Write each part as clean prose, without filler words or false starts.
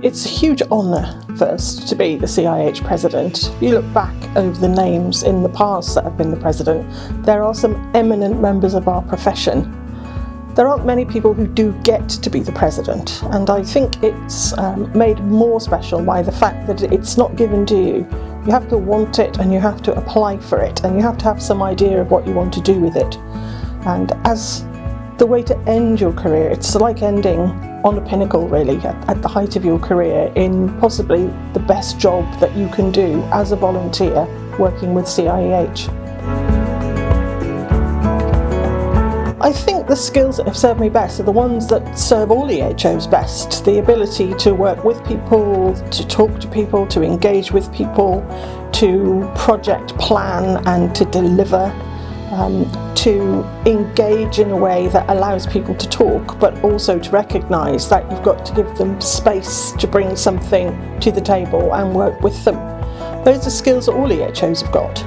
It's a huge honour, first, to be the CIEH President. If you look back over the names in the past that have been the President, there are some eminent members of our profession. There aren't many people who do get to be the President, and I think it's made more special by the fact that it's not given to you. You have to want it, and you have to apply for it, and you have to have some idea of what you want to do with it. And as the way to end your career, it's like ending on a pinnacle, really, at the height of your career, in possibly the best job that you can do as a volunteer working with CIEH. I think the skills that have served me best are the ones that serve all EHOs best. The ability to work with people, to talk to people, to engage with people, to project plan and to deliver, to engage in a way that allows people to talk, but also to recognise that you've got to give them space to bring something to the table and work with them. Those are skills that all EHOs have got,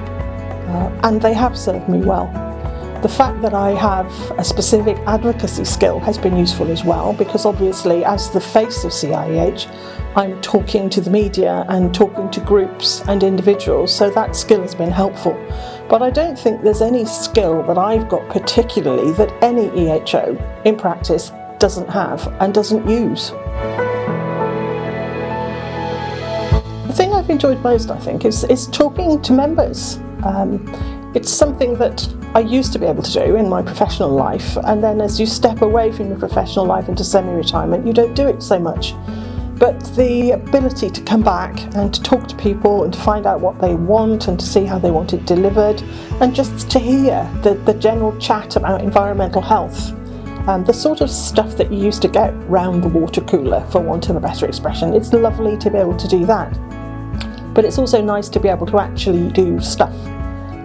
and they have served me well. The fact that I have a specific advocacy skill has been useful as well, because obviously as the face of CIEH, I'm talking to the media and talking to groups and individuals, so that skill has been helpful. But I don't think there's any skill that I've got particularly that any EHO in practice doesn't have and doesn't use. The thing I've enjoyed most, I think, is talking to members. It's something that I used to be able to do in my professional life, and then as you step away from your professional life into semi-retirement, you don't do it so much. But the ability to come back and to talk to people and to find out what they want and to see how they want it delivered, and just to hear the general chat about environmental health, the sort of stuff that you used to get round the water cooler, for want of a better expression. It's lovely to be able to do that. But it's also nice to be able to actually do stuff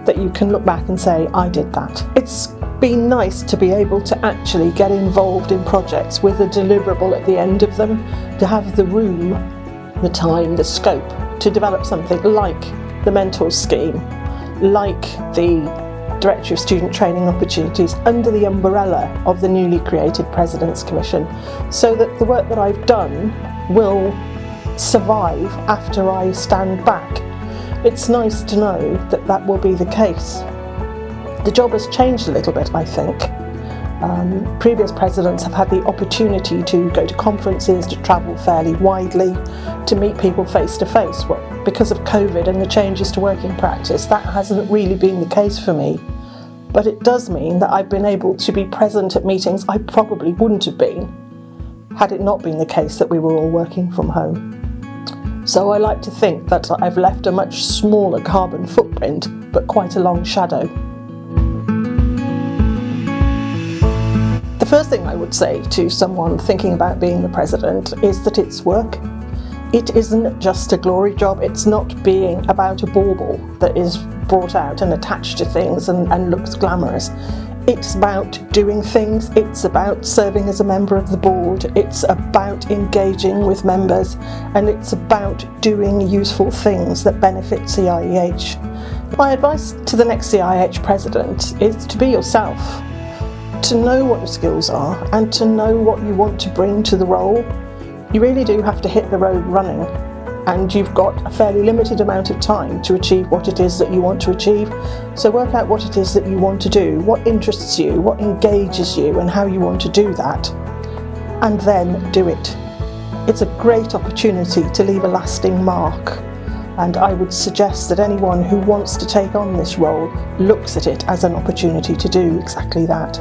that you can look back and say, I did that. It's been nice to be able to actually get involved in projects with a deliverable at the end of them, to have the room, the time, the scope to develop something like the Mentors Scheme, like the Director of Student Training Opportunities under the umbrella of the newly created President's Commission, so that the work that I've done will survive after I stand back. It's nice to know that that will be the case. The job has changed a little bit, I think. Previous presidents have had the opportunity to go to conferences, to travel fairly widely, to meet people face to face. Well, because of COVID and the changes to working practice, that hasn't really been the case for me. But it does mean that I've been able to be present at meetings I probably wouldn't have been had it not been the case that we were all working from home. So I like to think that I've left a much smaller carbon footprint, but quite a long shadow. The first thing I would say to someone thinking about being the president is that it's work. It isn't just a glory job. It's not being about a bauble that is brought out and attached to things and looks glamorous. It's about doing things, it's about serving as a member of the board, it's about engaging with members, and it's about doing useful things that benefit CIEH. My advice to the next CIEH President is to be yourself, to know what your skills are and to know what you want to bring to the role. You really do have to hit the road running, and you've got a fairly limited amount of time to achieve what it is that you want to achieve. So work out what it is that you want to do, what interests you, what engages you, and how you want to do that, and then do it. It's a great opportunity to leave a lasting mark, and I would suggest that anyone who wants to take on this role looks at it as an opportunity to do exactly that.